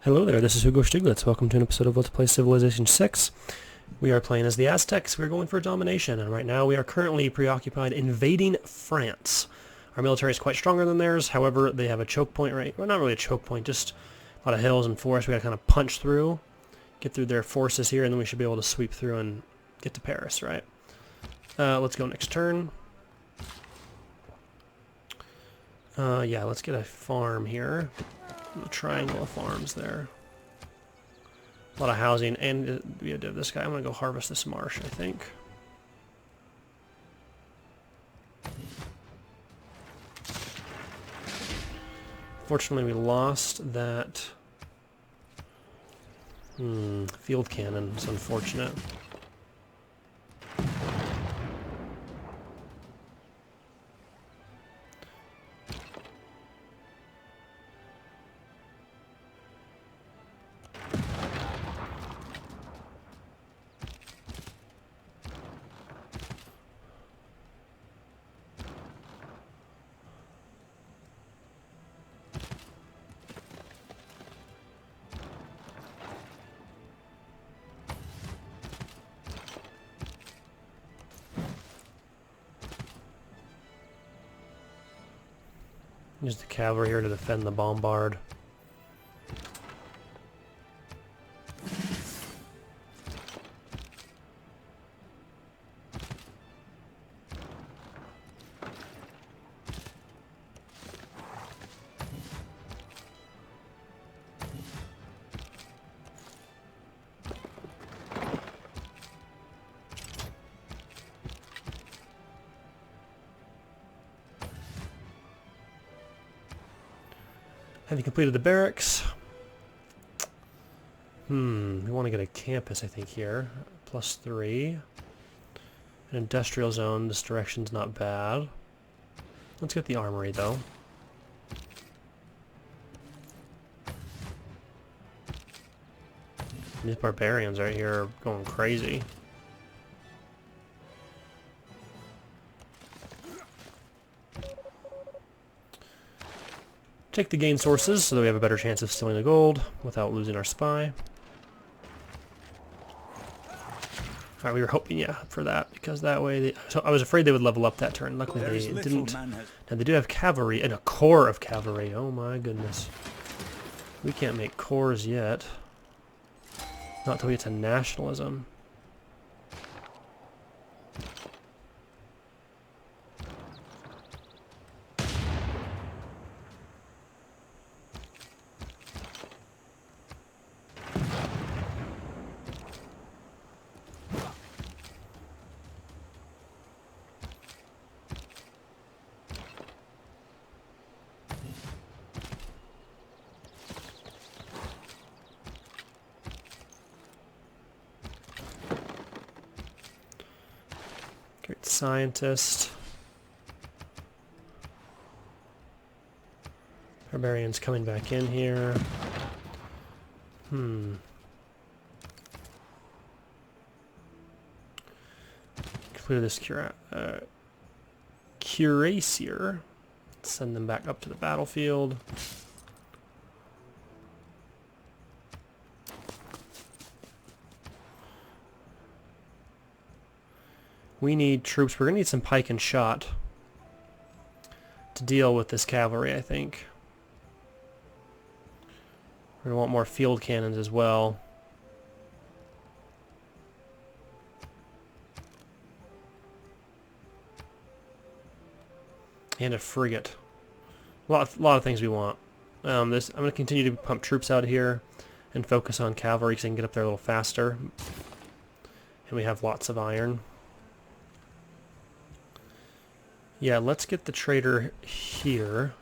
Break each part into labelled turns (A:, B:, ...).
A: Hello there, this is Hugo Stiglitz. Welcome to an episode of Let's Play Civilization 6. We are playing as the Aztecs. We're going for domination, and right now we are currently preoccupied invading France. Our military is quite stronger than theirs, however, they have a choke point, right? Well, not really a choke point, just a lot of hills and forests we gotta kind of punch through, get through their forces here, and then we should be able to sweep through and get to Paris, right? Let's go next turn. Yeah, let's get a farm here. A triangle of farms there. A lot of housing, and we have this guy. I'm gonna go harvest this marsh, I think. Fortunately, we lost that field cannon. It's unfortunate. Use the cavalry here to defend the bombard. Have you completed the barracks? We want to get a campus, I think, here. +3. An industrial zone. This direction's not bad. Let's get the armory, though. These barbarians right here are going crazy. Take the gain sources so that we have a better chance of stealing the gold without losing our spy. Alright, we were hoping, yeah, for that, because that way so I was afraid they would level up that turn. Luckily they didn't. Now they do have cavalry and a corps of cavalry. Oh my goodness. We can't make corps yet. Not till we get to nationalism. Great scientist. Barbarians coming back in here. Clear this cuirassier. Send them back up to the battlefield. We need troops. We're going to need some pike and shot to deal with this cavalry, I think. We're going to want more field cannons as well. And a frigate. A lot of things we want. I'm going to continue to pump troops out here and focus on cavalry so I can get up there a little faster. And we have lots of iron. Yeah, let's get the trader here.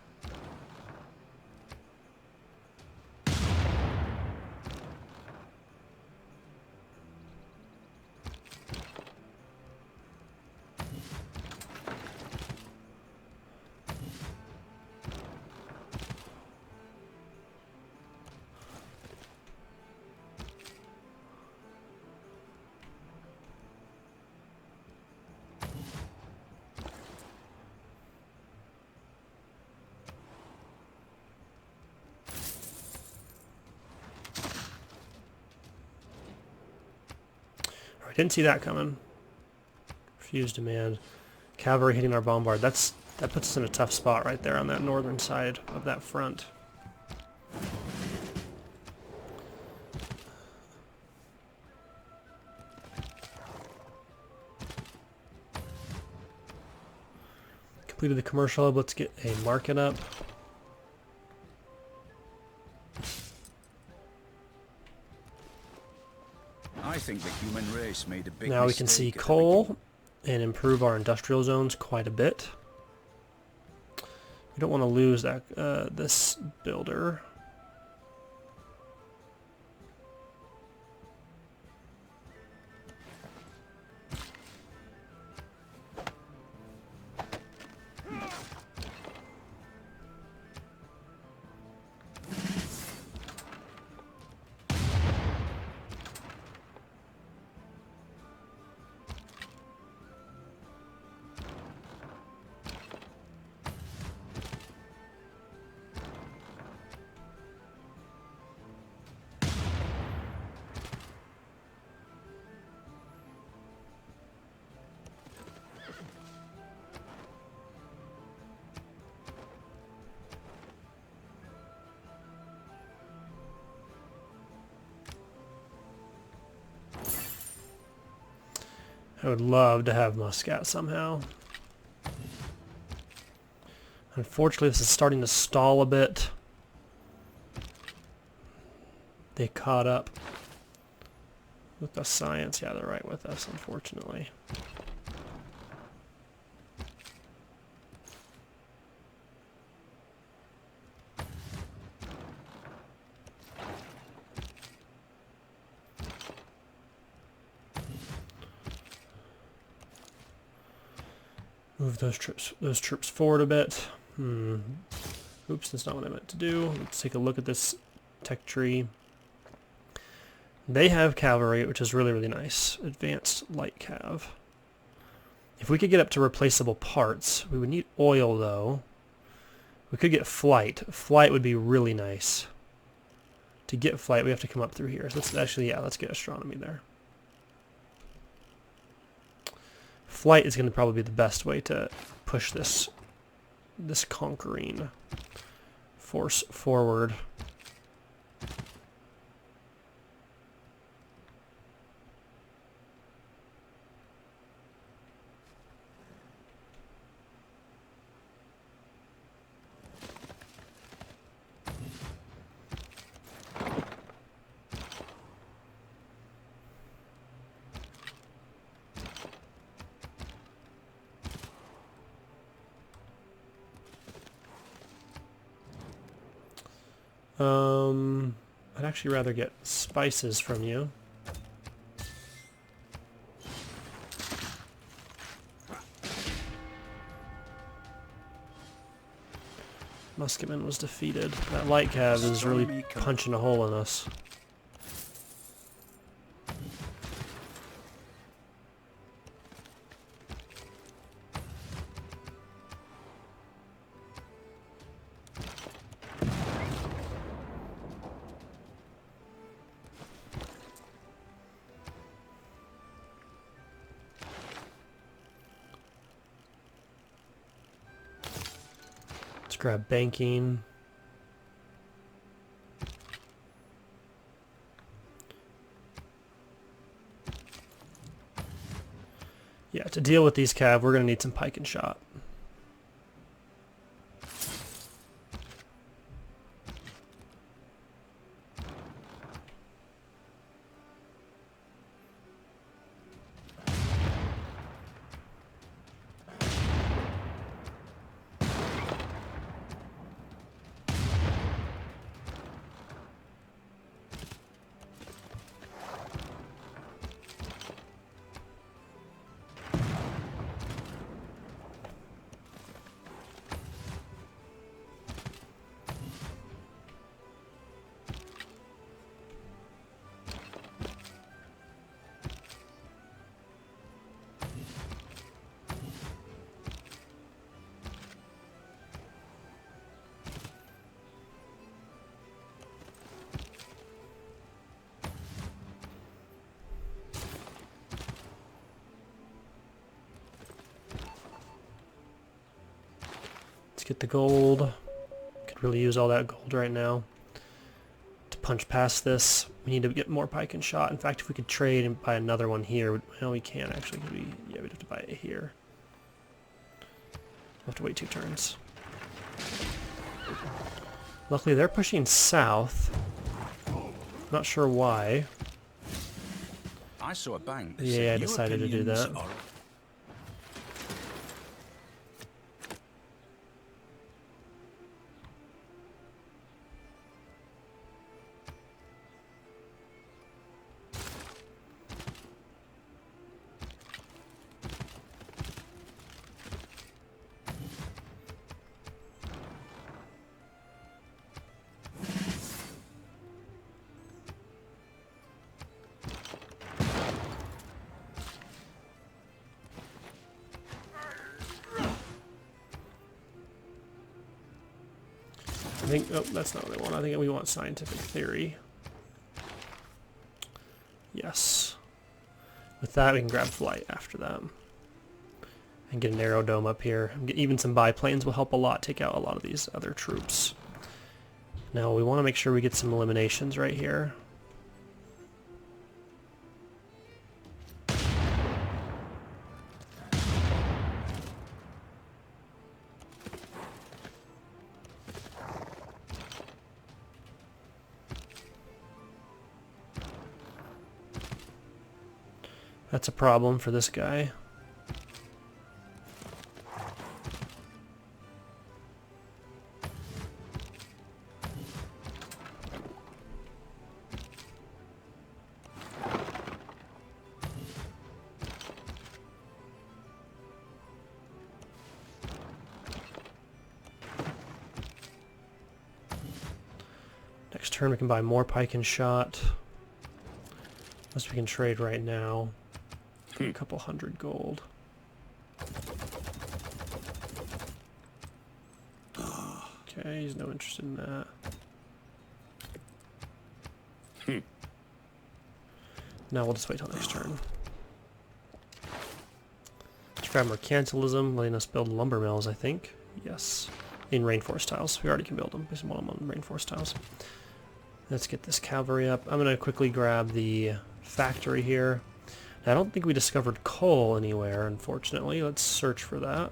A: Didn't see that coming. Refuse demand. Cavalry hitting our bombard. That puts us in a tough spot right there on that northern side of that front. Completed the commercial hub. Let's get a market up.
B: I think the human race made a big
A: Now we can see coal and improve our industrial zones quite a bit. We don't want to lose that this builder. I would love to have Muscat somehow. Unfortunately, this is starting to stall a bit. They caught up with the science. Yeah, they're right with us, unfortunately. Move those troops forward a bit. Oops, that's not what I meant to do. Let's take a look at this tech tree. They have cavalry, which is really, really nice. Advanced light cav. If we could get up to replaceable parts, we would need oil, though. We could get flight. Flight would be really nice. To get flight, we have to come up through here. So let's actually, yeah, let's get astronomy there. Flight is going to probably be the best way to push this conquering force forward. I'd actually rather get spices from you. Musketman was defeated. That light cav is really punching a hole in us. Grab banking. Yeah, to deal with these cav, we're going to need some pike and shot. get the gold. Could really use all that gold right now to punch past this. We need to get more pike and shot. In fact, if we could trade and buy another one here, well, we can actually. Yeah, we'd have to buy it here. We'll have to wait 2 turns. Luckily, they're pushing south. Not sure why.
B: I saw a bank.
A: Yeah, I decided to do that. I think, oh, that's not what we want. I think we want scientific theory. Yes. With that, we can grab flight after that. And get an aerodome up here. Even some biplanes will help a lot, take out a lot of these other troops. Now, we want to make sure we get some eliminations right here. That's a problem for this guy. Next turn we can buy more pike and shot. Unless we can trade right now. A couple hundred gold. Okay, he's no interested in that. Now we'll just wait till next turn. Let's grab mercantilism, letting us build lumber mills, I think. Yes. In rainforest tiles. We already can build them. There's one on rainforest tiles. Let's get this cavalry up. I'm going to quickly grab the factory here. I don't think we discovered coal anywhere, unfortunately. Let's search for that.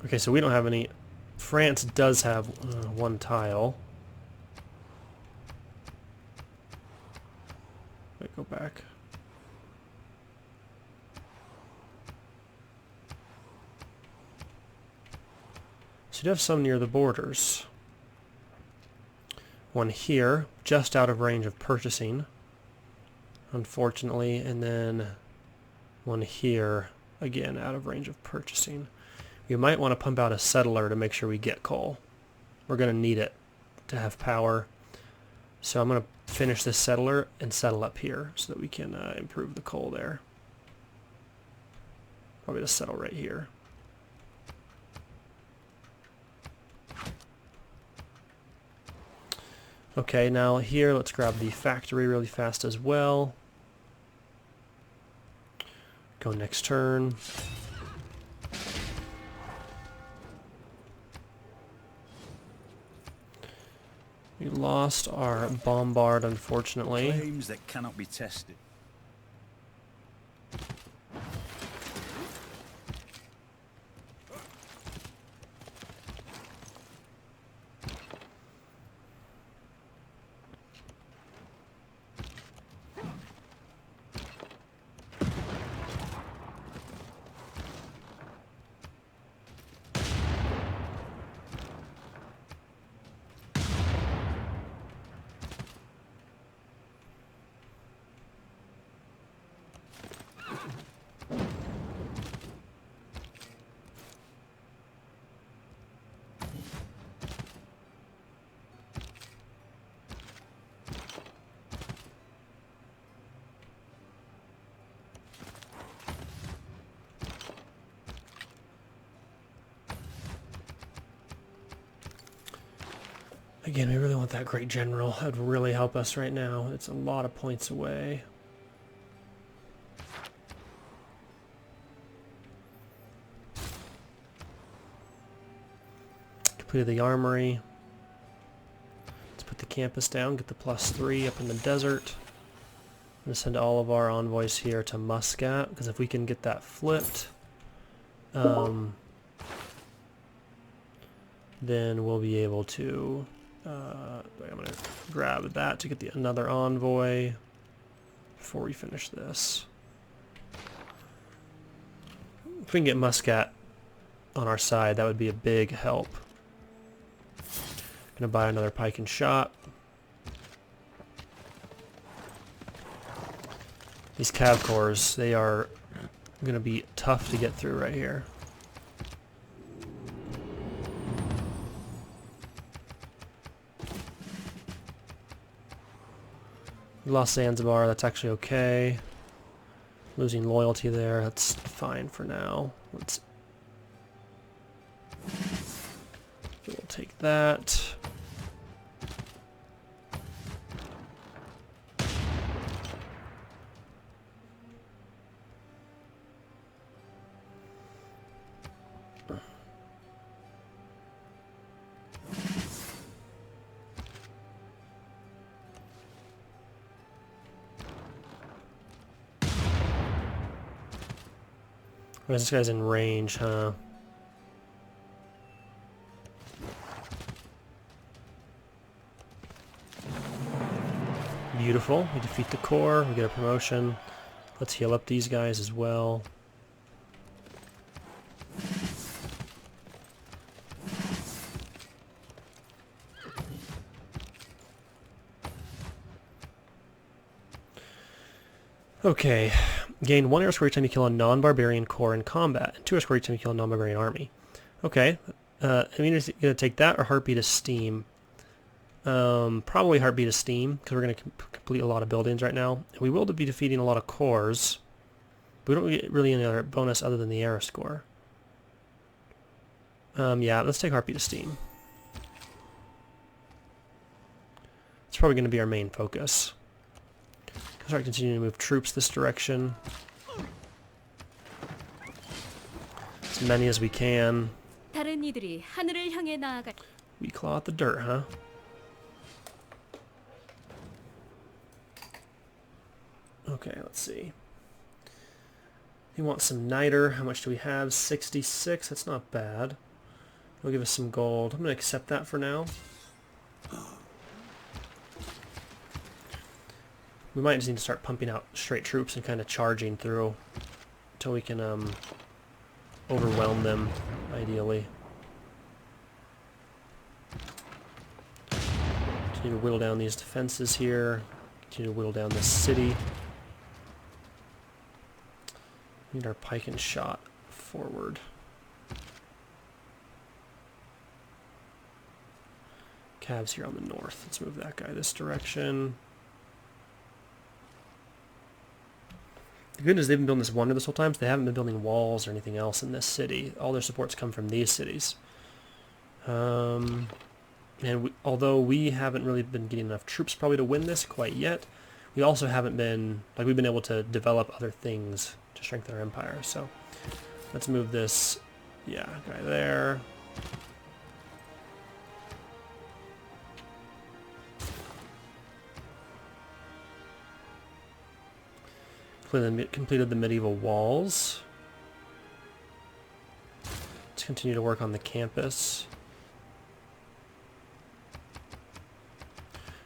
A: Okay, so we don't have any. France does have one tile. Wait, go back. So you have some near the borders. One here, just out of range of purchasing, unfortunately, and then one here, again, out of range of purchasing. You might want to pump out a settler to make sure we get coal. We're going to need it to have power. So I'm going to finish this settler and settle up here so that we can improve the coal there. Probably just settle right here. Okay, now here, let's grab the factory really fast as well. Go next turn. We lost our bombard, unfortunately.
B: Claims that cannot be tested.
A: Again, we really want that great general. That would really help us right now. It's a lot of points away. Completed the armory. Let's put the campus down, get the +3 up in the desert. I'm going to send all of our envoys here to Muscat, because if we can get that flipped, then we'll be able to... I'm going to grab that to get another envoy before we finish this. If we can get Muscat on our side, that would be a big help. Gonna buy another pike and shot. These cav cores, they are gonna be tough to get through right here. We lost Zanzibar, that's actually okay. Losing loyalty there, that's fine for now. We'll take that. This guy's in range, huh? Beautiful. We defeat the core. We get a promotion. Let's heal up these guys as well. Okay. Gain 1 arrow score each time you kill a non-barbarian core in combat, and 2 arrow score each time you kill a non-barbarian army. Okay. I mean, is it going to take that or Heartbeat of Steam? Probably Heartbeat of Steam, because we're going to complete a lot of buildings right now. And we will be defeating a lot of cores. But we don't get really any other bonus other than the arrow score. Yeah, let's take Heartbeat of Steam. It's probably going to be our main focus. Start continuing to move troops this direction. As many as we can. We claw at the dirt, huh? Okay, let's see. He wants some niter. How much do we have? 66. That's not bad. He'll give us some gold. I'm going to accept that for now. We might just need to start pumping out straight troops and kind of charging through until we can overwhelm them, ideally. Continue to whittle down these defenses here. Continue to whittle down this city. Need our pike and shot forward. Cavs here on the north. Let's move that guy this direction. The good news is they've been building this wonder this whole time, so they haven't been building walls or anything else in this city. All their supports come from these cities. And although we haven't really been getting enough troops probably to win this quite yet, we also haven't been, like, we've been able to develop other things to strengthen our empire. So let's move this, yeah, guy there. Completed the medieval walls. Let's continue to work on the campus.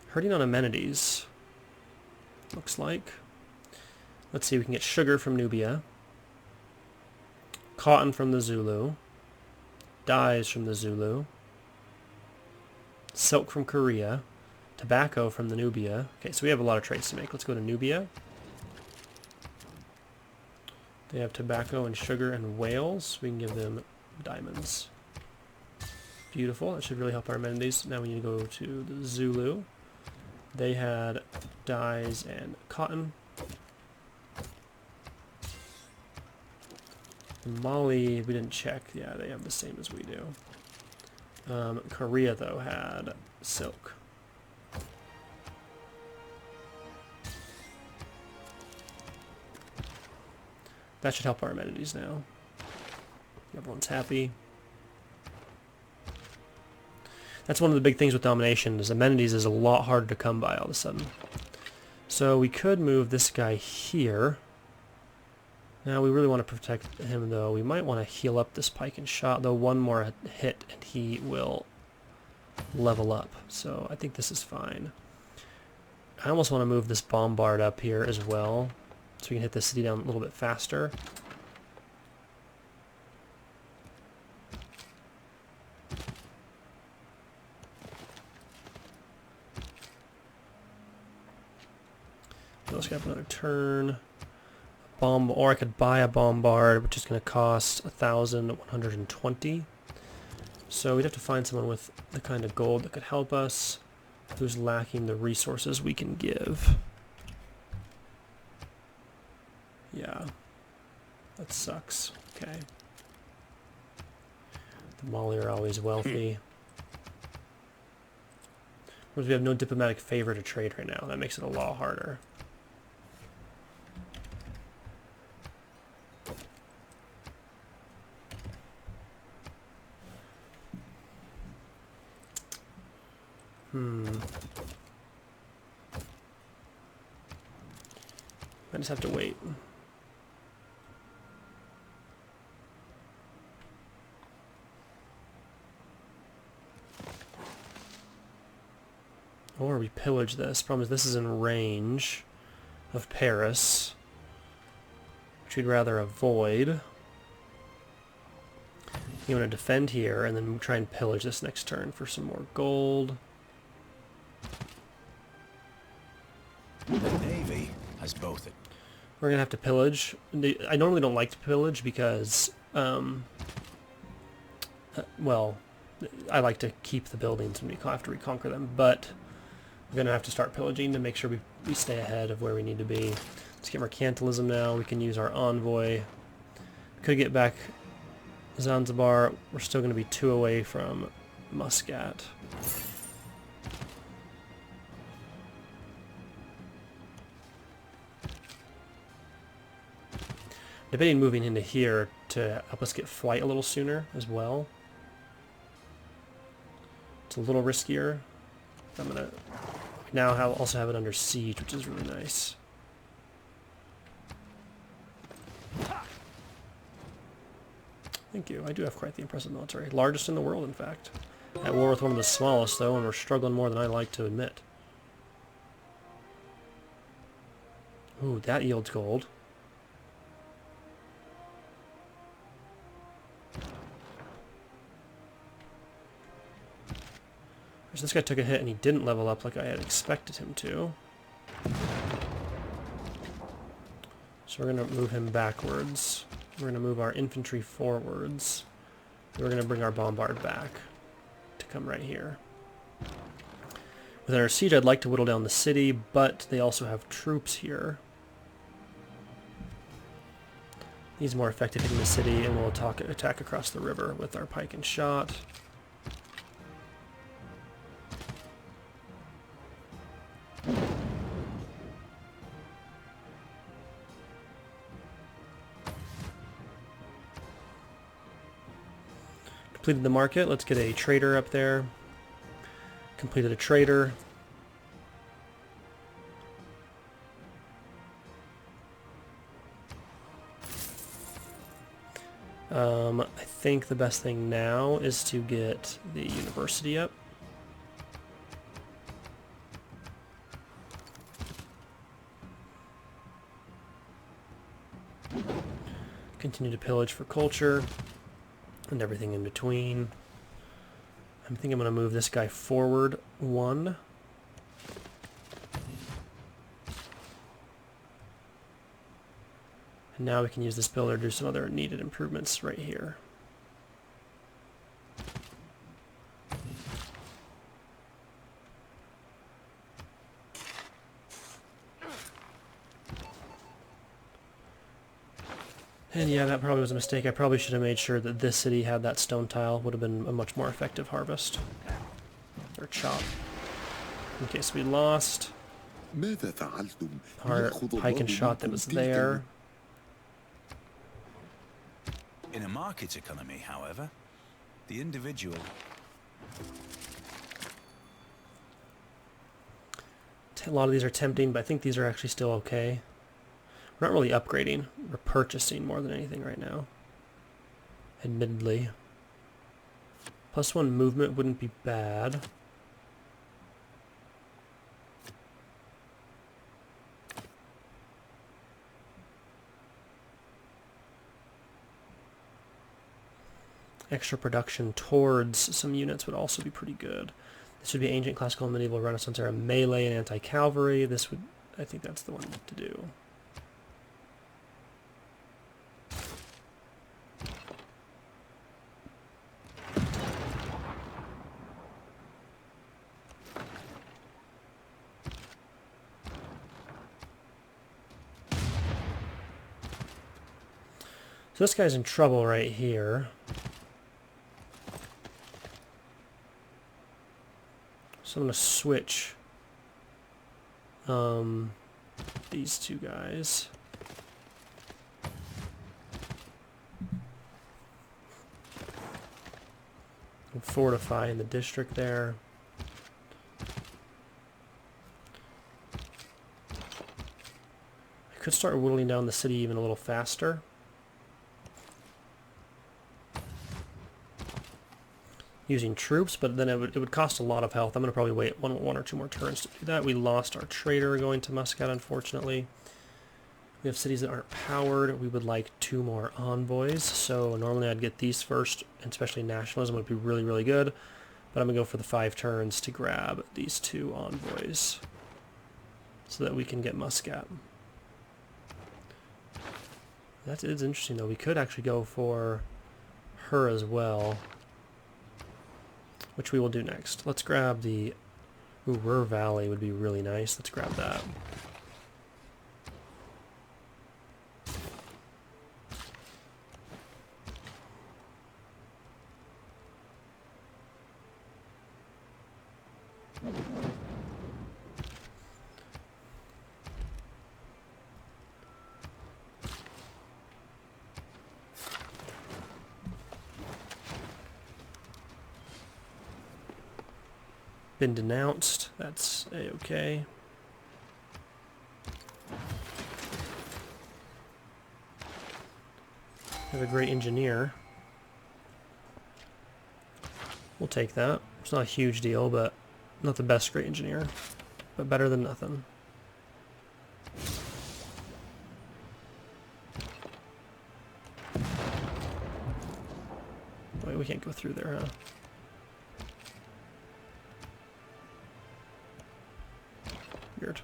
A: Hurting on amenities, looks like. Let's see, we can get sugar from Nubia, cotton from the Zulu, dyes from the Zulu, silk from Korea, tobacco from the Nubia. Okay, so we have a lot of trades to make. Let's go to Nubia. They have tobacco and sugar and whales. We can give them diamonds. Beautiful. That should really help our amenities. Now we need to go to the Zulu. They had dyes and cotton. Mali, we didn't check. Yeah, they have the same as we do. Korea, though, had silk. That should help our amenities now. Everyone's happy. That's one of the big things with Domination, is amenities is a lot harder to come by all of a sudden. So we could move this guy here. Now we really want to protect him though. We might want to heal up this pike and shot, though one more hit and he will level up. So I think this is fine. I almost want to move this bombard up here as well, so we can hit the city down a little bit faster. Let's get another turn. Or I could buy a bombard, which is going to cost 1,120. So we'd have to find someone with the kind of gold that could help us, who's lacking the resources we can give. Yeah, that sucks. Okay. The Mali are always wealthy. Whereas we have no diplomatic favor to trade right now. That makes it a lot harder. I just have to wait. Or we pillage this. Problem is this is in range of Paris, which we'd rather avoid. You want to defend here and then try and pillage this next turn for some more gold.
B: The Navy has both it.
A: We're going to have to pillage. I normally don't like to pillage because, well, I like to keep the buildings when we have to reconquer them, but we're going to have to start pillaging to make sure we stay ahead of where we need to be. Let's get mercantilism now. We can use our envoy. Could get back Zanzibar. We're still going to be 2 away from Muscat. Debating moving into here to help us get flight a little sooner as well. It's a little riskier. I'm gonna now also have it under siege, which is really nice. Thank you. I do have quite the impressive military. Largest in the world, in fact. At war with one of the smallest, though, and we're struggling more than I like to admit. Ooh, that yields gold. So this guy took a hit and he didn't level up like I had expected him to. So we're going to move him backwards. We're going to move our infantry forwards. We're going to bring our bombard back to come right here. With our siege, I'd like to whittle down the city, but they also have troops here. He's more effective hitting the city, and we'll attack across the river with our pike and shot. Completed the market. Let's get a trader up there. Completed a trader. I think the best thing now is to get the university up. Continue to pillage for culture and everything in between. I think I'm going to move this guy forward 1. And now we can use this builder to do some other needed improvements right here. And yeah, that probably was a mistake. I probably should have made sure that this city had that stone tile. Would have been a much more effective harvest. Or chop. In case we lost our pike and shot that was there.
B: In a market economy, however, the individual
A: A lot of these are tempting, but I think these are actually still okay. We're not really upgrading. We're purchasing more than anything right now. Admittedly. +1 movement wouldn't be bad. Extra production towards some units would also be pretty good. This would be ancient, classical, medieval, Renaissance era melee and anti-cavalry. This would, I think that's the one to do. So this guy's in trouble right here. So I'm going to switch these two guys. And fortify in the district there. I could start whittling down the city even a little faster. Using troops, but then it would cost a lot of health. I'm going to probably wait one or two more turns to do that. We lost our trader going to Muscat, unfortunately. We have cities that aren't powered. We would like 2 more envoys, so normally I'd get these first, and especially nationalism would be really, really good. But I'm going to go for the 5 turns to grab these 2 envoys so that we can get Muscat. That is interesting, though. We could actually go for her as well, which we will do next. Let's grab the... Ooh, Ruhr Valley would be really nice. Let's grab that. Been denounced. That's a-okay. Have a great engineer. We'll take that. It's not a huge deal, but not the best great engineer. But better than nothing. Wait, we can't go through there, huh? Weird.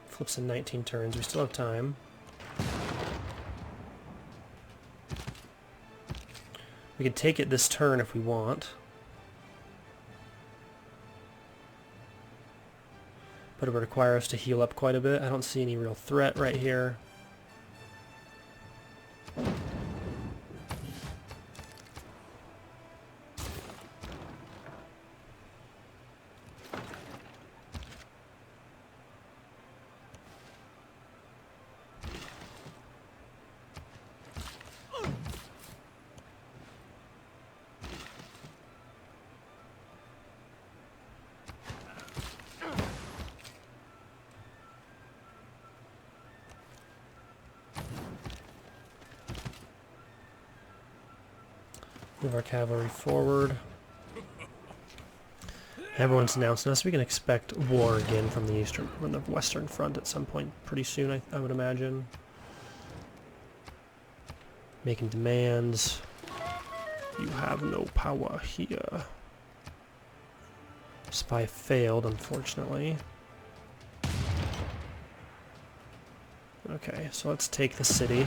A: Flips in 19 turns. We still have time. We could take it this turn if we want. But it would require us to heal up quite a bit. I don't see any real threat right here. Move our cavalry forward. Everyone's announcing us. We can expect war again from the Western Front at some point pretty soon, I would imagine. Making demands. You have no power here. Spy failed, unfortunately. Okay, so let's take the city.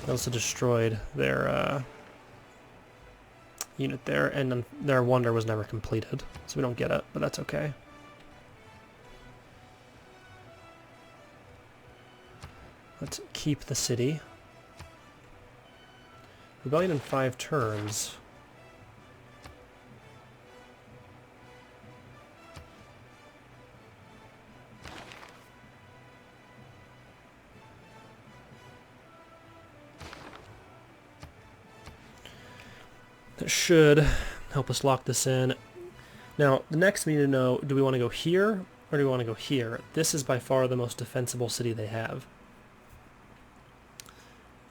A: They also destroyed their unit there, and their wonder was never completed, so we don't get it, but that's okay. Let's keep the city. Rebellion in 5 turns. That should help us lock this in. Now, the next we need to know, do we want to go here or do we want to go here? This is by far the most defensible city they have.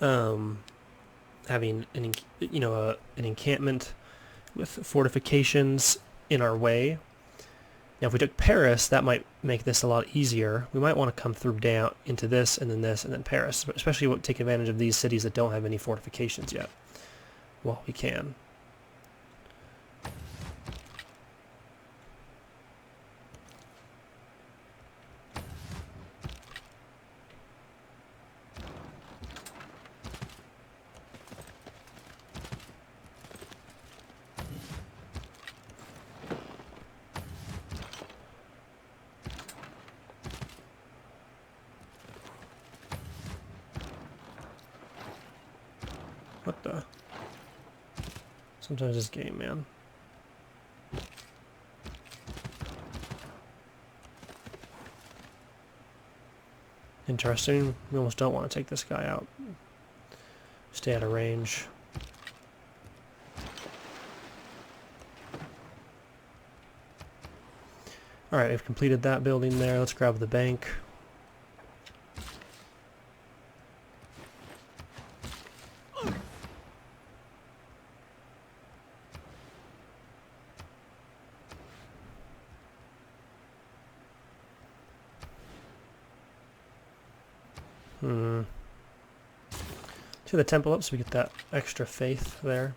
A: Having an encampment with fortifications in our way. Now, if we took Paris, that might make this a lot easier. We might want to come through down into this, and then Paris. But especially we'll take advantage of these cities that don't have any fortifications yet. Well, we can. What the? Sometimes this game, man. Interesting. We almost don't want to take this guy out. Stay out of range. Alright, we've completed that building there. Let's grab the bank. To the temple up so we get that extra faith there.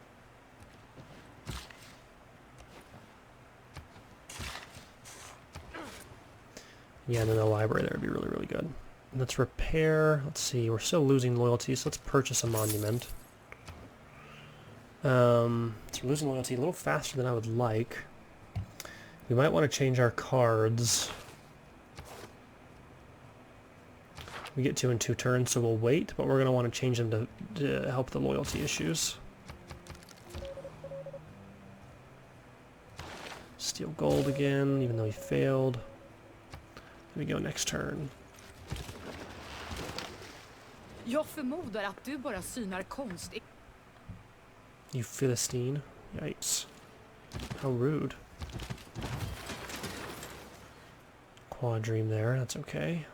A: Yeah, and then the library there would be really, really good. Let's repair. Let's see, we're still losing loyalty, so let's purchase a monument. So we're losing loyalty a little faster than I would like. We might want to change our cards. We get 2 in 2 turns, so we'll wait, but we're going to want to change them to help the loyalty issues. Steal gold again, even though he failed. Here we go, next turn.
C: Jag förmodar att du bara synar konst.
A: You Philistine. Yikes. How rude. Quadream there, that's okay.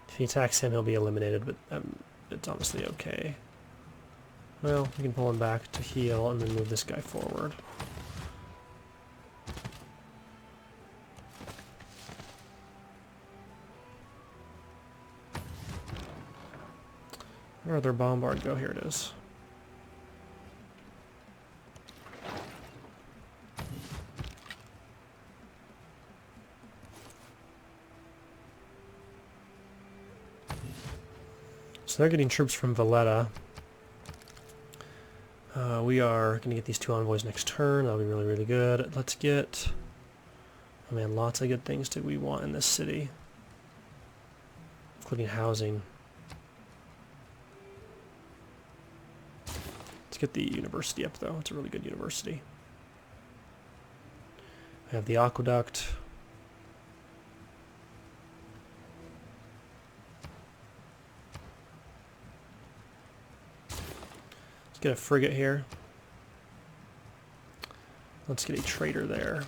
A: If he attacks him, he'll be eliminated, but it's honestly okay. Well, we can pull him back to heal and then move this guy forward. Where'd their bombard go? Here it is. So they're getting troops from Valletta. We are going to get these 2 envoys next turn. That'll be really, really good. Let's get... Oh man, lots of good things we want in this city. Including housing. Let's get the university up though. It's a really good university. We have the aqueduct. Let's get a frigate here. Let's get a trader there.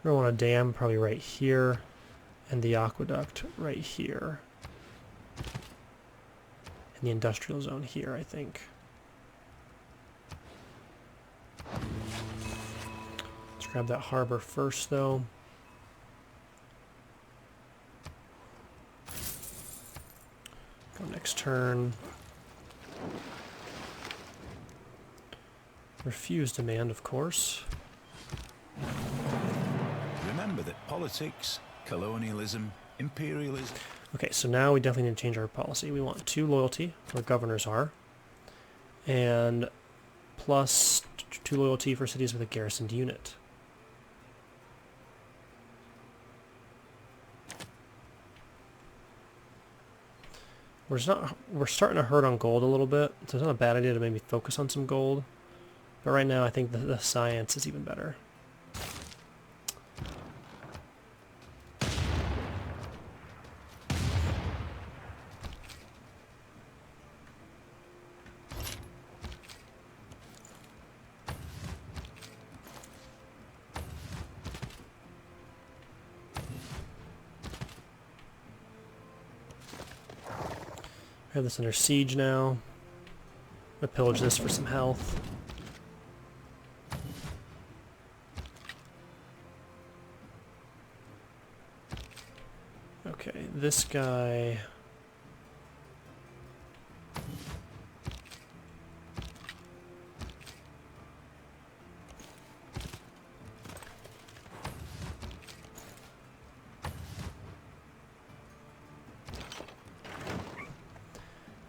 A: We're going to want a dam probably right here, and the aqueduct right here. And the industrial zone here, I think. Let's grab that harbor first, though. Go next turn. Refuse demand, of course.
B: Remember that politics, colonialism, imperialism...
A: Okay, so now we definitely need to change our policy. We want 2 loyalty, where governors are, and plus 2 loyalty for cities with a garrisoned unit. We're starting to hurt on gold a little bit, so it's not a bad idea to maybe focus on some gold. But right now I think the science is even better. I have this under siege now. I'm gonna pillage this for some health. Okay, this guy...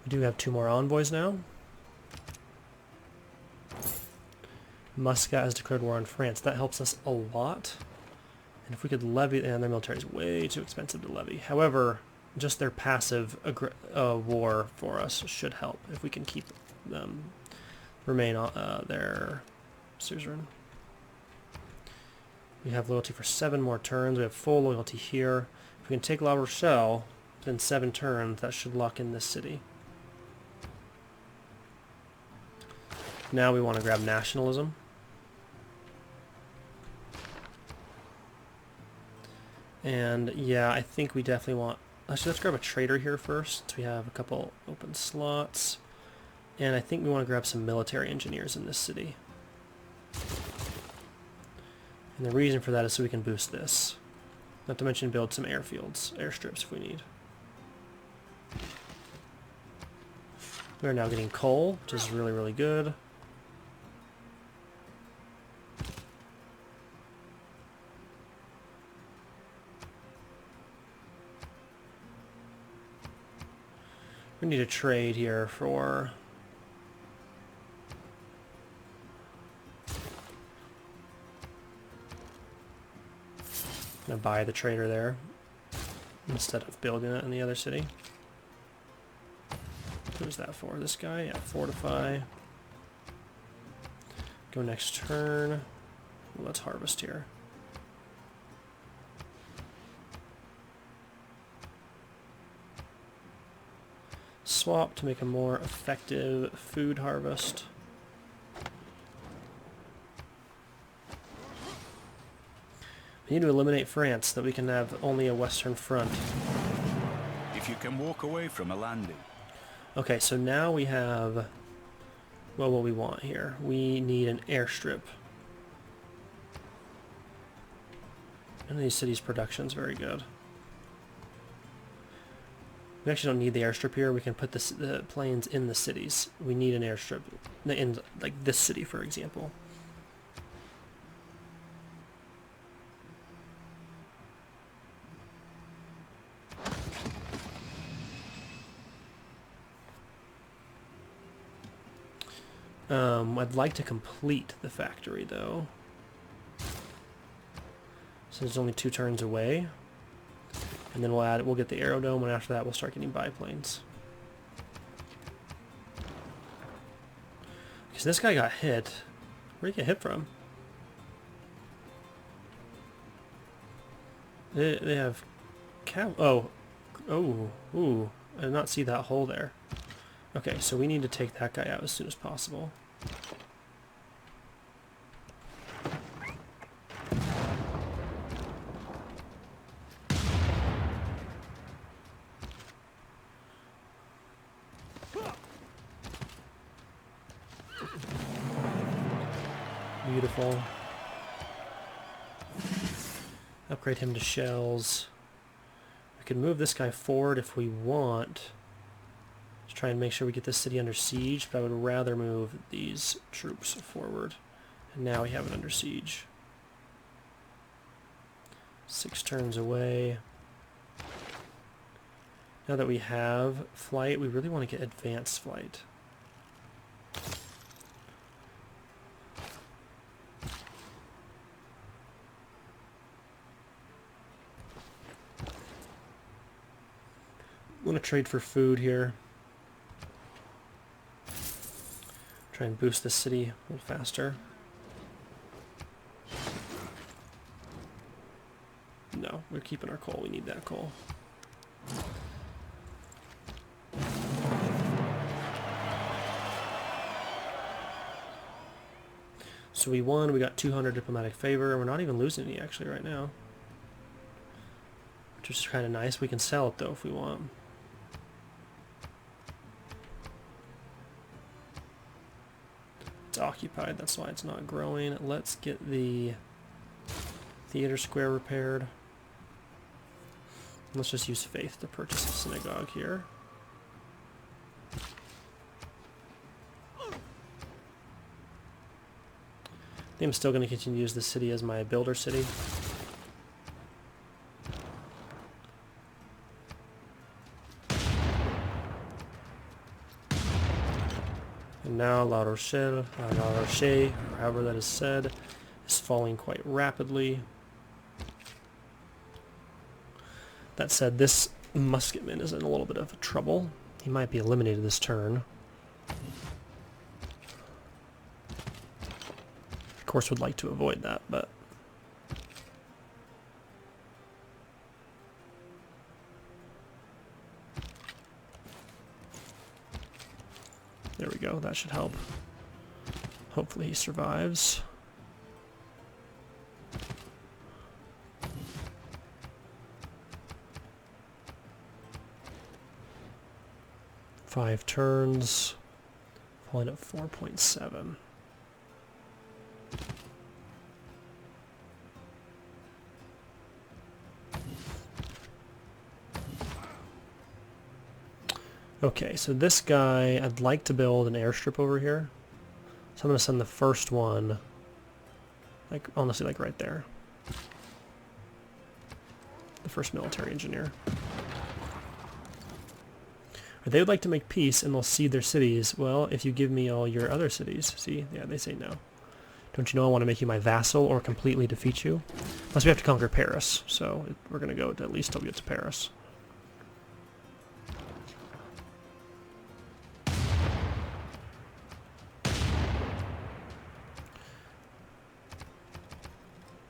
A: We do have 2 more envoys now. Muscat has declared war on France. That helps us a lot. And if we could levy... And their military is way too expensive to levy. However, just their passive war for us should help if we can keep them remain their suzerain. We have loyalty for 7 more turns. We have full loyalty here. If we can take La Rochelle within 7 turns, that should lock in this city. Now we want to grab nationalism. And yeah, I think we definitely want... Actually, let's grab a trader here first. We have a couple open slots. And I think we want to grab some military engineers in this city. And the reason for that is so we can boost this. Not to mention build some airfields, airstrips if we need. We are now getting coal, which is really, really good. We need a trade here for... I'm gonna buy the trader there instead of building it in the other city. Who's that for? This guy? Yeah, fortify. Go next turn. Well, let's harvest here. Swap to make a more effective food harvest. We need to eliminate France so that we can have only a western front.
B: If you can walk away from a landing.
A: Okay, so now we have, well, what we want here. We need an airstrip. None of these cities' production is very good. We actually don't need the airstrip here. We can put the planes in the cities. We need an airstrip in, like, this city, for example. I'd like to complete the factory, though. So it's only 2 turns away. And then we'll get the aerodome, and after that we'll start getting biplanes. Because this guy got hit. Where'd he get hit from? They have... Ooh. I did not see that hole there. Okay, so we need to take that guy out as soon as possible. Beautiful. Upgrade him to shells. We can move this guy forward if we want. Try and make sure we get this city under siege, but I would rather move these troops forward. And now we have it under siege. 6 turns away. Now that we have flight, we really want to get advanced flight. I want to trade for food here. Try and boost the city a little faster. No, we're keeping our coal. We need that coal. So we won. We got 200 diplomatic favor. We're not even losing any actually right now, which is kind of nice. We can sell it though if we want. It's occupied. That's why it's not growing. Let's get the theater square repaired. Let's just use faith to purchase a synagogue here. I think I'm still going to continue to use this city as my builder city. And now La Rochelle, or however that is said, is falling quite rapidly. That said, this musketman is in a little bit of trouble. He might be eliminated this turn. Of course, would like to avoid that, but there we go. That should help. Hopefully he survives. Five turns, falling at 4.7. Okay, so this guy, I'd like to build an airstrip over here. So I'm going to send the first one, like, honestly, like right there. The first military engineer. Or they would like to make peace and they'll cede their cities. Well, if you give me all your other cities. See? Yeah, they say no. Don't you know I want to make you my vassal or completely defeat you? Unless we have to conquer Paris. So we're going to go to at least till we get to Paris.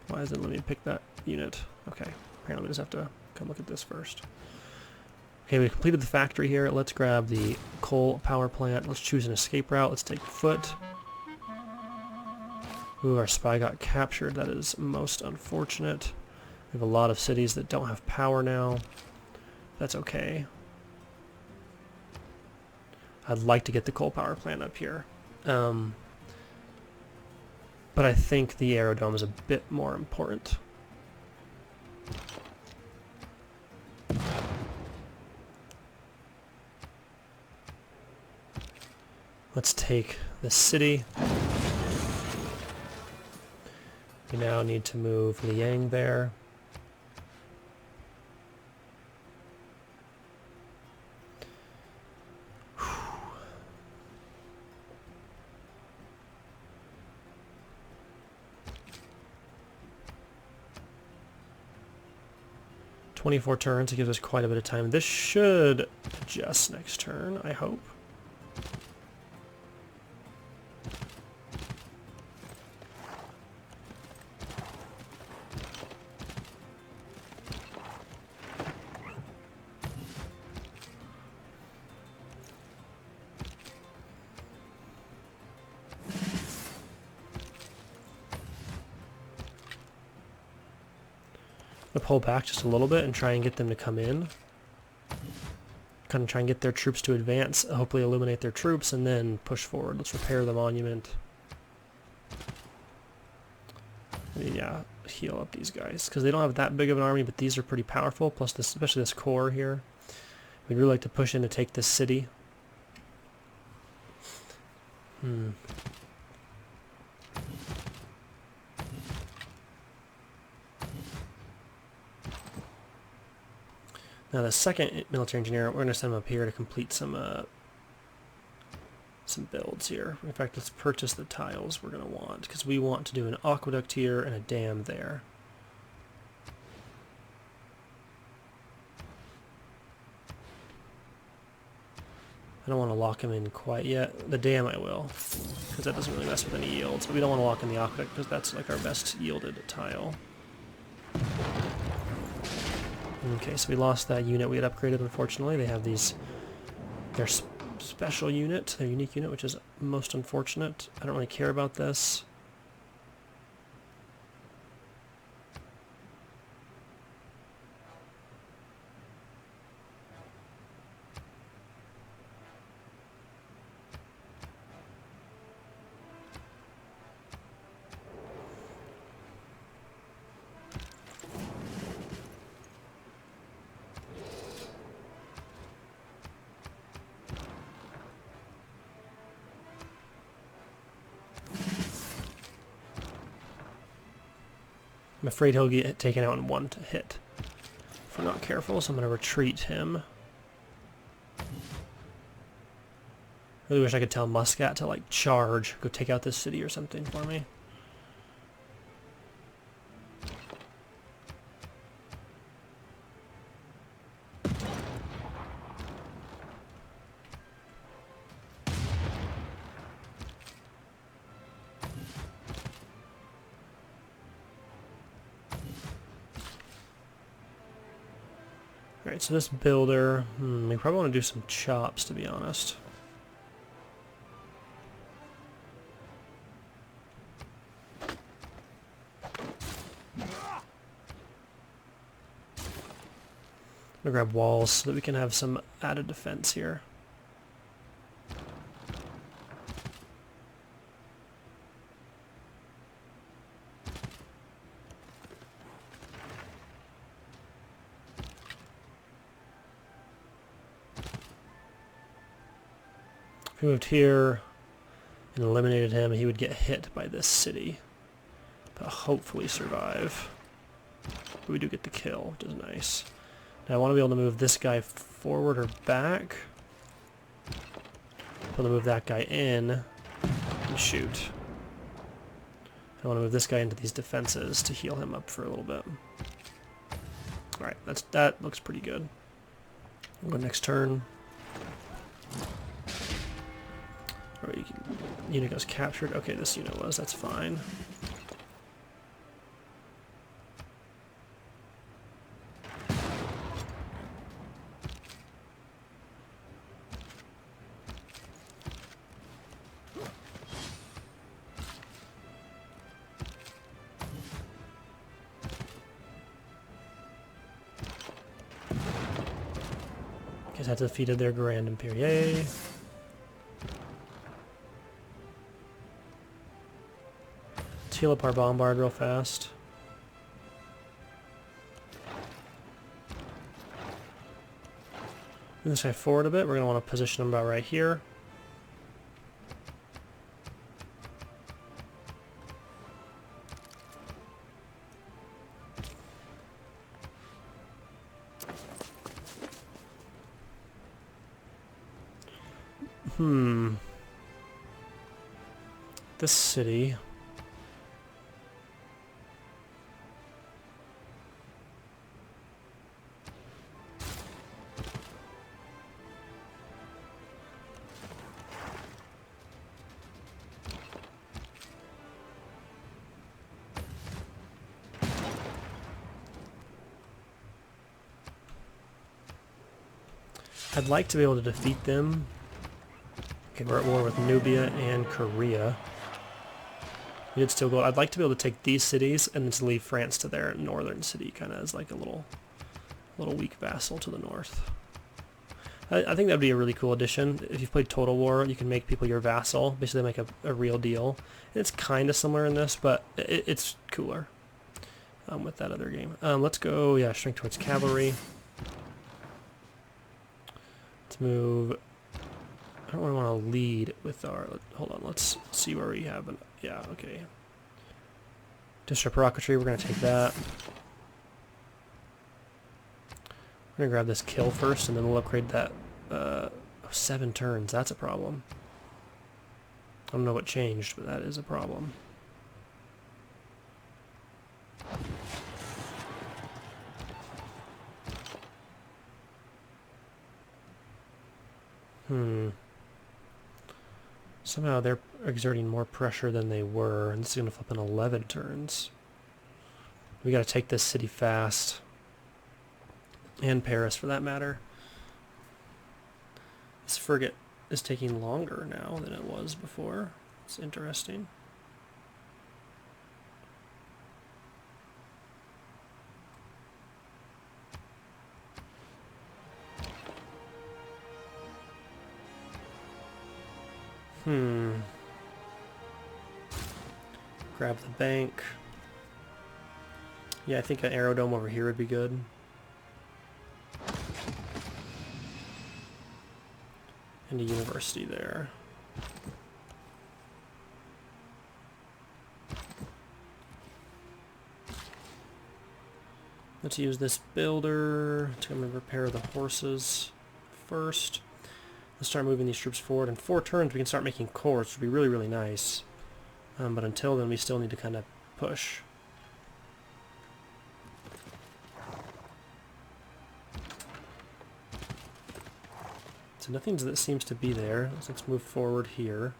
A: Why doesn't it let me pick that unit? Okay, apparently we just have to come look at this first. Okay, we completed the factory here. Let's grab the coal power plant. Let's choose an escape route. Let's take foot. Ooh, our spy got captured. That is most unfortunate. We have a lot of cities that don't have power now. That's okay. I'd like to get the coal power plant up here. But I think the aerodrome is a bit more important. Let's take the city. We now need to move Liang there. Whew. 24 turns, it gives us quite a bit of time. This should adjust next turn, I hope. I'll pull back just a little bit and try and get them to come in. Kind of try and get their troops to advance, hopefully eliminate their troops, and then push forward. Let's repair the monument. And yeah, heal up these guys, because they don't have that big of an army, but these are pretty powerful, plus this, especially this core here. We'd really like to push in to take this city. Hmm. Now the second military engineer, we're going to send him up here to complete some builds here. In fact, let's purchase the tiles we're going to want, because we want to do an aqueduct here and a dam there. I don't want to lock him in quite yet. The dam I will, because that doesn't really mess with any yields. But we don't want to lock in the aqueduct, because that's like our best yielded tile. Okay, so we lost that unit we had upgraded, unfortunately. They have these, their special unit, their unique unit, which is most unfortunate. I don't really care about this. I'm afraid he'll get taken out in one hit if we're not careful, so I'm going to retreat him. Really wish I could tell Muscat to like charge, go take out this city or something for me. Alright, so this builder, we probably want to do some chops, to be honest. I'm gonna grab walls so that we can have some added defense here. If we moved here and eliminated him, he would get hit by this city, but hopefully survive. But we do get the kill, which is nice. Now I want to be able to move this guy forward or back. Be able to move that guy in and shoot. I want to move this guy into these defenses to heal him up for a little bit. Alright, that looks pretty good. We'll go next turn. Alright, unit goes captured. Okay, this unit was, that's fine. Guess I defeated their Grand Imperier. Let's heal up our bombard real fast. Move this guy forward a bit. We're going to want to position him about right here. This city. I'd like to be able to defeat them. Okay, we're at war with Nubia and Korea. We did still go. I'd like to be able to take these cities and just leave France to their northern city, kind of as like a little weak vassal to the north. I think that'd be a really cool addition. If you've played Total War, you can make people your vassal, basically make a real deal. And it's kind of similar in this, but it's cooler with that other game. Let's go, yeah, strength towards cavalry. Let's move. I don't really want to lead with our... Hold on, let's see where we have... Yeah, okay. Disrupt rocketry, we're going to take that. We're going to grab this kill first, and then we'll upgrade that... 7 turns, that's a problem. I don't know what changed, but that is a problem. Somehow they're exerting more pressure than they were, and this is going to flip in 11 turns. We got to take this city fast. And Paris, for that matter. This frigate is taking longer now than it was before. It's interesting. Grab the bank. Yeah, I think an aerodome over here would be good. And a university there. Let's use this builder to come and repair the horses first. Let's start moving these troops forward. In 4 turns, we can start making cores, which would be really, really nice. But until then, we still need to kind of push. So nothing that seems to be there. Let's move forward here.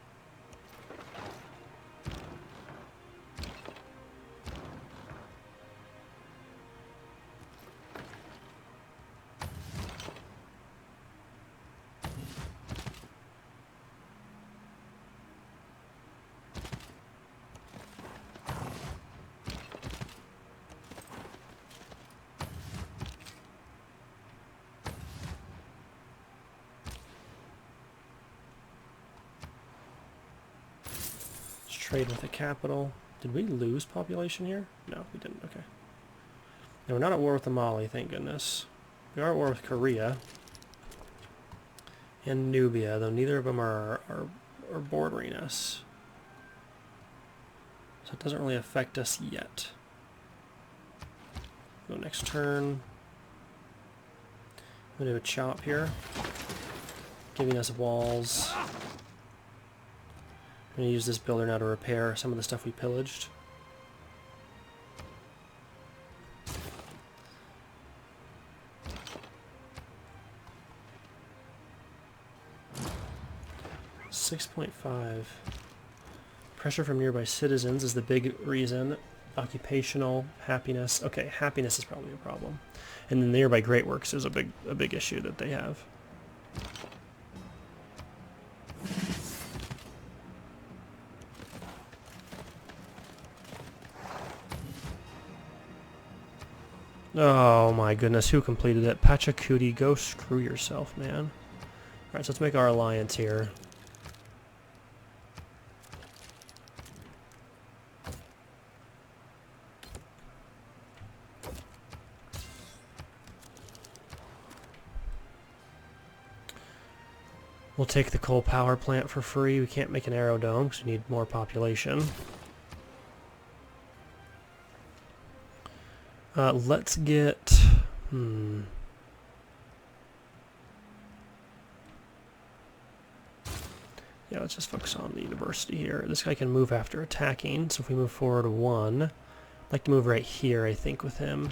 A: Trade with the capital. Did we lose population here? No, we didn't. Okay. And we're not at war with the Mali, thank goodness. We are at war with Korea and Nubia, though neither of them are bordering us. So it doesn't really affect us yet. Go next turn. I'm going to do a chop here, giving us walls. I'm going to use this builder now to repair some of the stuff we pillaged. $6.5. Pressure from nearby citizens is the big reason. Occupational happiness. Okay, happiness is probably a problem. And then nearby great works is a big issue that they have. Oh my goodness, who completed it? Pachacuti, go screw yourself, man. Alright, so let's make our alliance here. We'll take the coal power plant for free. We can't make an aerodome because we need more population. Let's get... Yeah, let's just focus on the university here. This guy can move after attacking, so if we move forward 1... I'd like to move right here, I think, with him.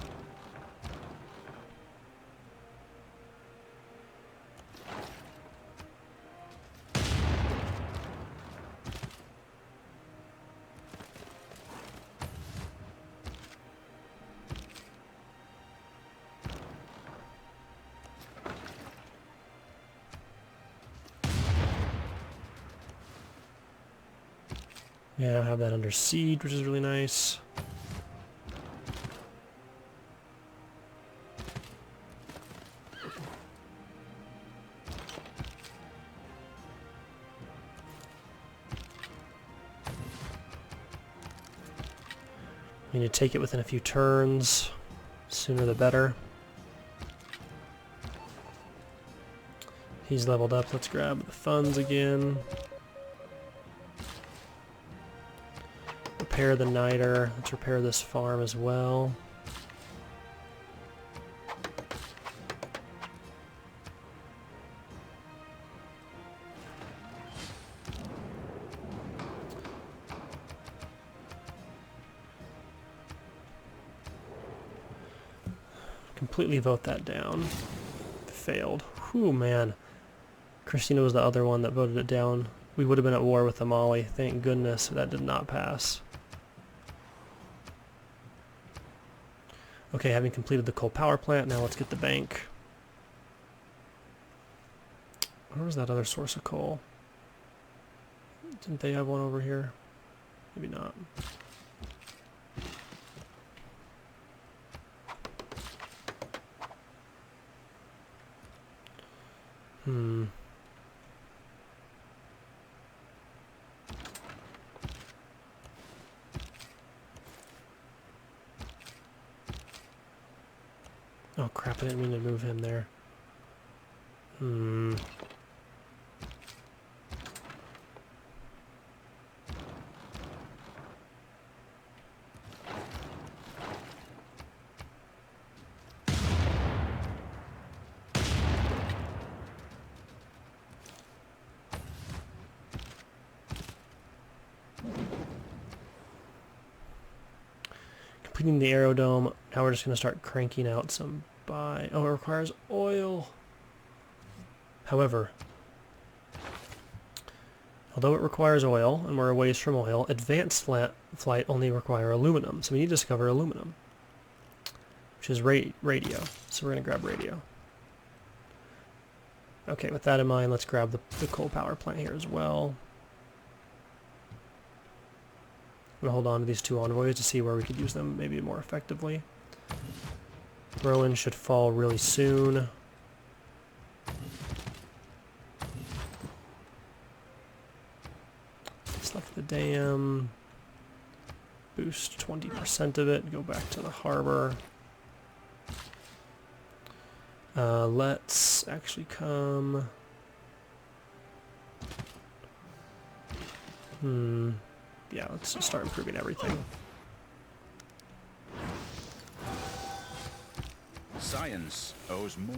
A: Yeah, I have that under siege, which is really nice. We need to take it within a few turns. Sooner the better. He's leveled up. Let's grab the funds again. Repair the niter. Let's repair this farm as well. Completely vote that down. Failed. Whew, man. Christina was the other one that voted it down. We would have been at war with the Mali. Thank goodness that did not pass. Okay, having completed the coal power plant, now let's get the bank. Where's that other source of coal? Didn't they have one over here? Maybe not. Oh crap, I didn't mean to move him there. Completing the aerodome. Now we're just going to start cranking out some buy. Oh, it requires oil. However, although it requires oil, and we're a ways from oil, advanced flight only require aluminum. So we need to discover aluminum, which is radio. So we're going to grab radio. Okay, with that in mind, let's grab the coal power plant here as well. I'm going to hold on to these two envoys to see where we could use them maybe more effectively. Rowan should fall really soon. Select the dam. Boost 20% of it. Go back to the harbor. Let's actually come... Yeah, let's just start improving everything.
B: Science owes more.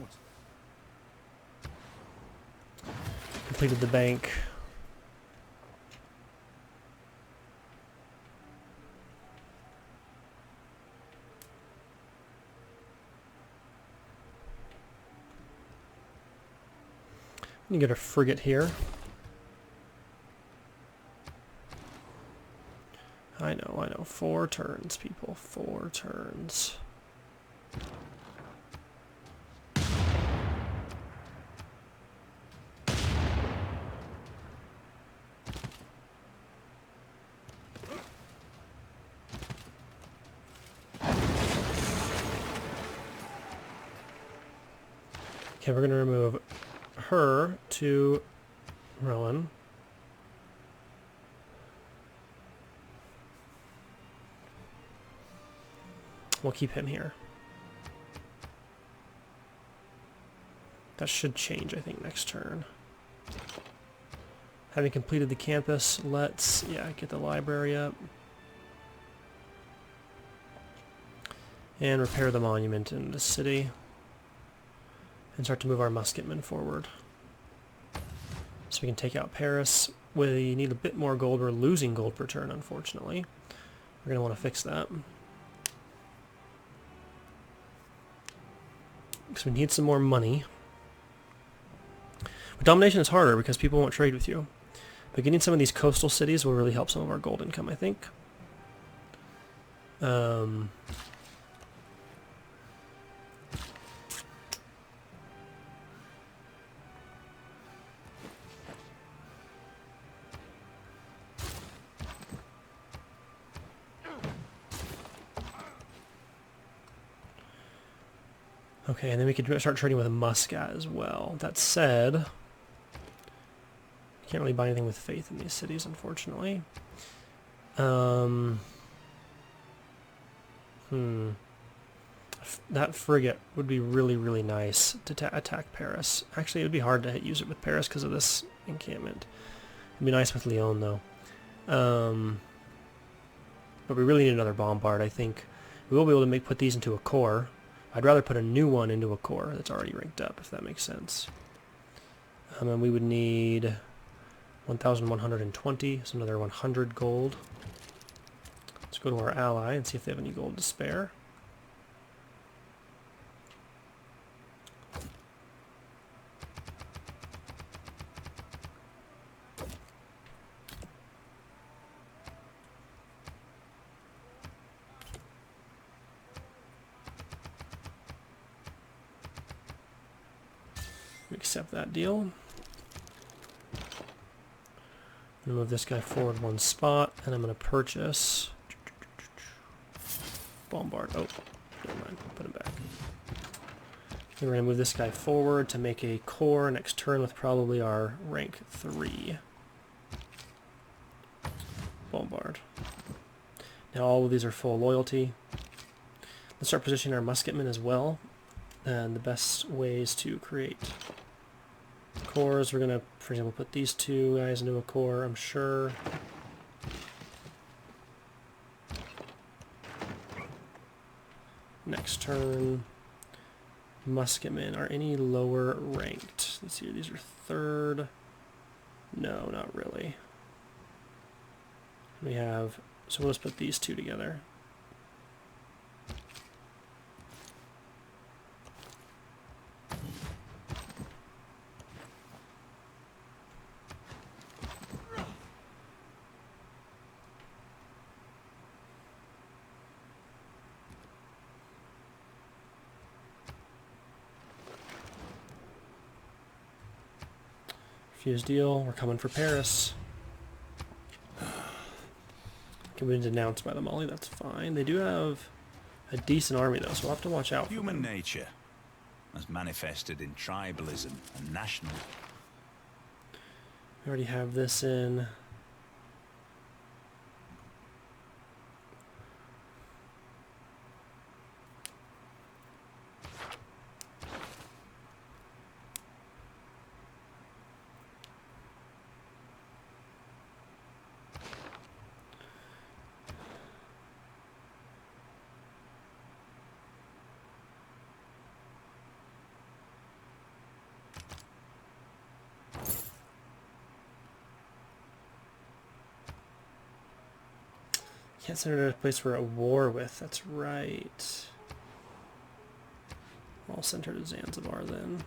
A: Completed the bank. You get a frigate here. I know. 4 turns, people. 4 turns. Okay, we're going to remove her to Rowan. We'll keep him here. That should change, I think, next turn. Having completed the campus, let's, get the library up. And repair the monument in the city. And start to move our musketmen forward. So we can take out Paris. We need a bit more gold. We're losing gold per turn, unfortunately. We're going to want to fix that. Because we need some more money. But domination is harder because people won't trade with you. But getting some of these coastal cities will really help some of our gold income, I think. Okay, and then we could start trading with Muscat as well. That said, can't really buy anything with faith in these cities, unfortunately. I That frigate would be really, really nice to attack Paris. Actually, it would be hard to use it with Paris because of this encampment. It'd be nice with Lyon, though. But we really need another bombard, I think. We will be able to put these into a core. I'd rather put a new one into a core that's already ranked up, if that makes sense. And we would need 1,120, so another 100 gold. Let's go to our ally and see if they have any gold to spare. We accept that deal. I'm going to move this guy forward one spot, and I'm going to purchase bombard. Oh, never mind. Put him back. We're going to move this guy forward to make a core next turn with probably our rank 3 bombard. Now all of these are full loyalty. Let's start positioning our musketmen as well. And the best ways to create cores, we're going to, for example, put these two guys into a core, I'm sure. Next turn, musketmen are any lower ranked? Let's see, these are 3rd. No, not really. We have, so let's put these two together. Refuse deal. We're coming for Paris. Can be denounced by the Mali. That's fine. They do have a decent army though, so we'll have to watch out for
B: Human
A: them.
B: nature, as manifested in tribalism and national.
A: We already have this in. Can't send her to a place we're at war with. That's right. I'll send her to Zanzibar then.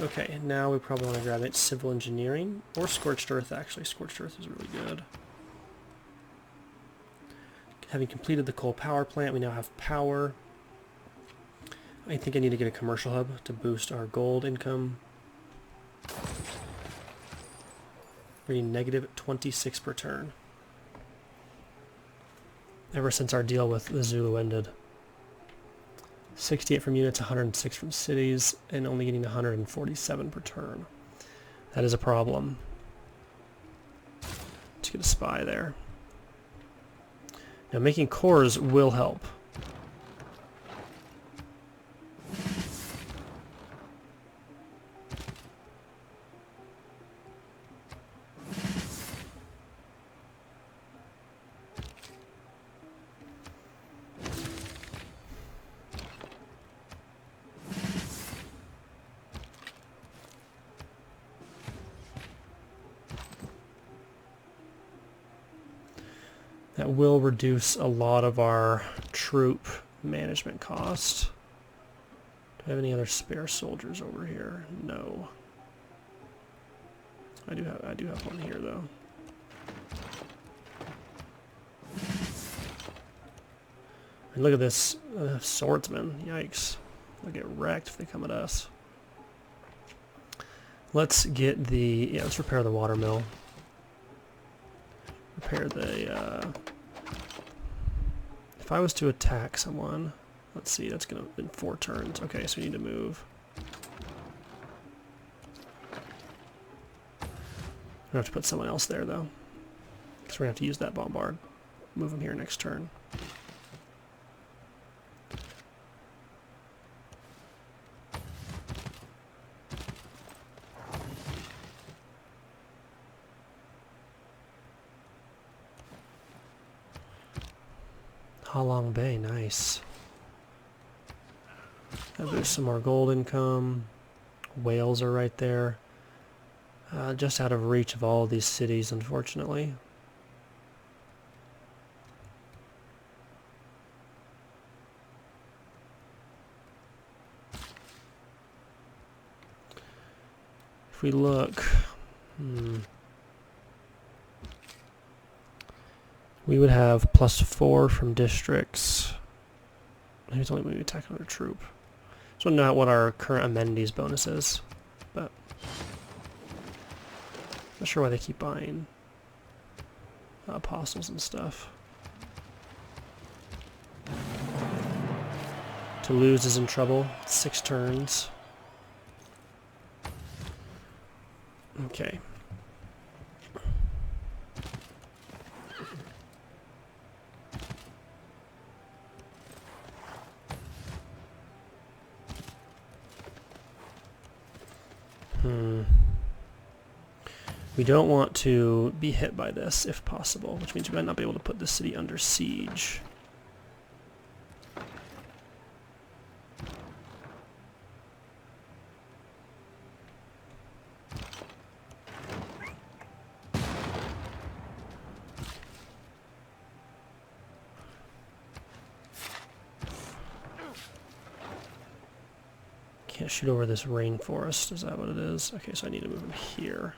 A: Okay, now we probably want to grab it civil engineering or scorched earth. Actually, scorched earth is really good. Having completed the coal power plant, we now have power. I think I need to get a commercial hub to boost our gold income. We're getting negative 26 per turn. Ever since our deal with the Zulu ended. 68 from units, 106 from cities, and only getting 147 per turn. That is a problem. Let's get a spy there. Now making cores will help. That will reduce a lot of our troop management cost. Do I have any other spare soldiers over here? No. I do have one here though. And look at this swordsman. Yikes. They'll get wrecked if they come at us. Let's get the let's repair the water mill. Repair the, if I was to attack someone, let's see, that's going to be 4 turns. Okay, so we need to move. I'm going to have to put someone else there, though, because we're going to have to use that bombard. move him here next turn. Halong Bay, nice. There's some more gold income. Whales are right there. Just out of reach of all of these cities, unfortunately. If we look, we would have +4 from districts. Maybe it's only when we attack another troop. So not what our current amenities bonus is, but not sure why they keep buying apostles and stuff. Toulouse is in trouble. 6 turns. Okay. We don't want to be hit by this if possible, which means we might not be able to put this city under siege. Can't shoot over this rainforest, is that what it is? Okay, so I need to move him here.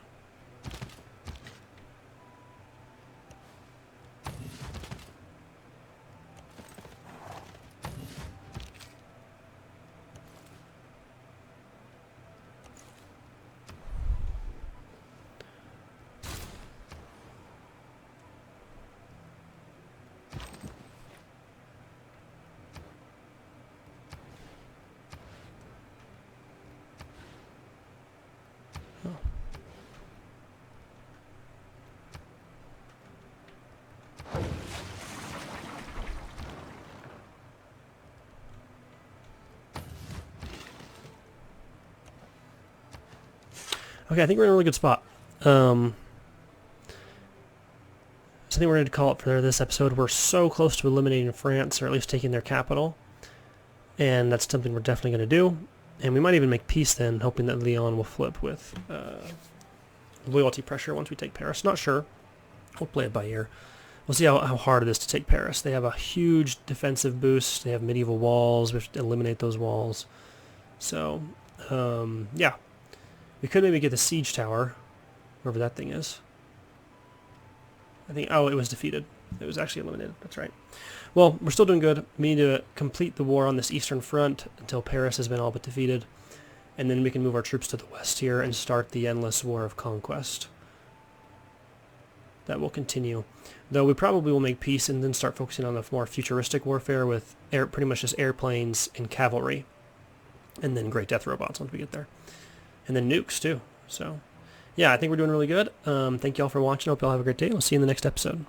A: Okay, I think we're in a really good spot. So I think we're going to call it for this episode. We're so close to eliminating France, or at least taking their capital. And that's something we're definitely going to do. And we might even make peace then, hoping that Lyon will flip with loyalty pressure once we take Paris. Not sure. We'll play it by ear. We'll see how hard it is to take Paris. They have a huge defensive boost. They have medieval walls. We have to eliminate those walls. So, yeah. We could maybe get the siege tower, wherever that thing is. I think, oh, it was defeated. It was actually eliminated. That's right. Well, we're still doing good. We need to complete the war on this eastern front until Paris has been all but defeated. And then we can move our troops to the west here and start the endless war of conquest. That will continue. Though we probably will make peace and then start focusing on the more futuristic warfare with pretty much just airplanes and cavalry. And then great death robots once we get there. And then nukes, too. So, yeah, I think we're doing really good. Thank you all for watching. Hope you all have a great day. We'll see you in the next episode.